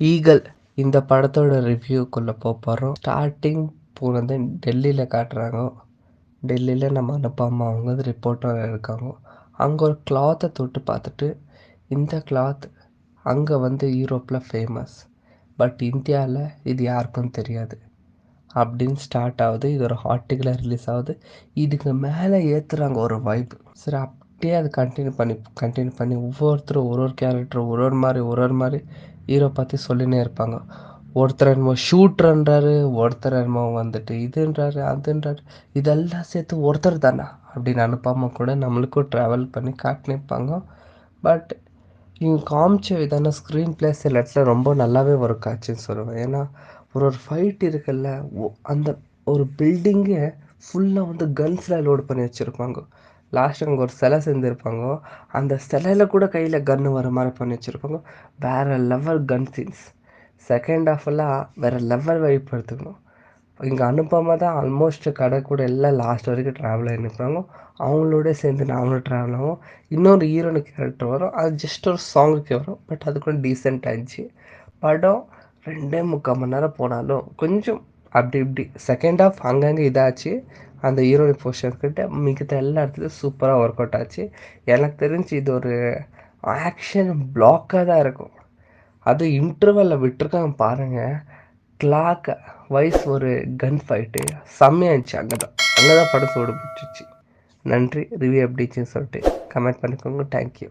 Eagle இந்த படத்தோட ரிவ்யூக்குள்ளே போகிறோம். ஸ்டார்டிங் போனது டெல்லியில் காட்டுறாங்க. டெல்லியில் நம்ம அனுப்பாம அவங்க ரிப்போர்ட்டர் இருக்காங்க. அங்கே ஒரு கிளாத்தை தொட்டு பார்த்துட்டு, இந்த கிளாத் அங்கே யூரோப்பில் ஃபேமஸ், பட் இந்தியாவில் இது யாருக்கும் தெரியாது அப்படின்னு ஸ்டார்ட் ஆகுது. இது ஒரு ஆர்டிக்கலாக ரிலீஸ் ஆகுது. இதுக்கு மேலே ஏற்றுறாங்க ஒரு வைப். சரி, அப்படியே அது கண்டினியூ பண்ணி ஒவ்வொருத்தரும் ஒரு கேரக்டர் ஒரு மாதிரி ஹீரோ பற்றி சொல்லினே இருப்பாங்க. ஒருத்தர் என்னமோ ஷூட்ருன்றாரு, ஒருத்தர் என்னமோ இதுன்றாரு அதுன்றாரு. இதெல்லாம் சேர்த்து ஒருத்தர் தானா அப்படின்னு அனுப்பாமல் கூட நம்மளுக்கும் ட்ராவல் பண்ணி காட்டினிருப்பாங்க. பட் இவங்க காமிச்ச விதான ஸ்க்ரீன் பிளே சில இடத்துல ரொம்ப நல்லாவே ஒர்க் ஆச்சுன்னு சொல்லுவேன். ஏன்னா ஒரு ஃபைட் இருக்குல்ல, அந்த ஒரு பில்டிங்கே ஃபுல்லாக கன்ஸில் லோட் பண்ணி வச்சுருப்பாங்க. லாஸ்ட் அங்கே ஒரு சிலை செஞ்சுருப்பாங்க. அந்த சிலையில் கூட கையில் கன்று வர மாதிரி பண்ணி வச்சுருப்பாங்க. வேறு லெவல் கன் சீன்ஸ். செகண்ட் ஹாஃபெல்லாம் வேறு லெவல் வைப் எடுத்துக்கணும். இங்கே அனுப்பாம தான் ஆல்மோஸ்ட் கடை கூட எல்லாம் லாஸ்ட் வரைக்கும் ட்ராவல் ஆகிருப்பாங்க. அவங்களோட சேர்ந்து நாங்களும் ட்ராவல் ஆகும். இன்னொரு ஹீரோனு கேரக்டர் வரும். அது ஜஸ்ட் ஒரு சாங்குக்கு வரும். பட் அது கூட டீசெண்ட் ஆயிடுச்சு. படம் 2.75 மணி நேரம் போனாலும் கொஞ்சம் அப்படி இப்படி செகண்ட் ஹாஃப் அங்கங்கே இதாச்சு. அந்த ஹீரோயின் போர்ஷன் கிட்ட மிகத்த எல்லா இடத்துலையும் சூப்பராக ஒர்க் அவுட் ஆச்சு. எனக்கு தெரிஞ்சு இது ஒரு ஆக்ஷன் பிளாக்காக தான் இருக்கும். அது இன்டர்வலில் விட்டுருக்காங்க பாருங்கள். கிளாக் வைஸ் ஒரு கன் ஃபைட்டு செம்மையாக இருந்துச்சு. அங்கே தான் படம் சூடு பிடிச்சிச்சு. நன்றி. ரிவ்யூ எப்படிச்சுன்னு சொல்லிட்டு கமெண்ட் பண்ணிக்கோங்க. தேங்க்யூ.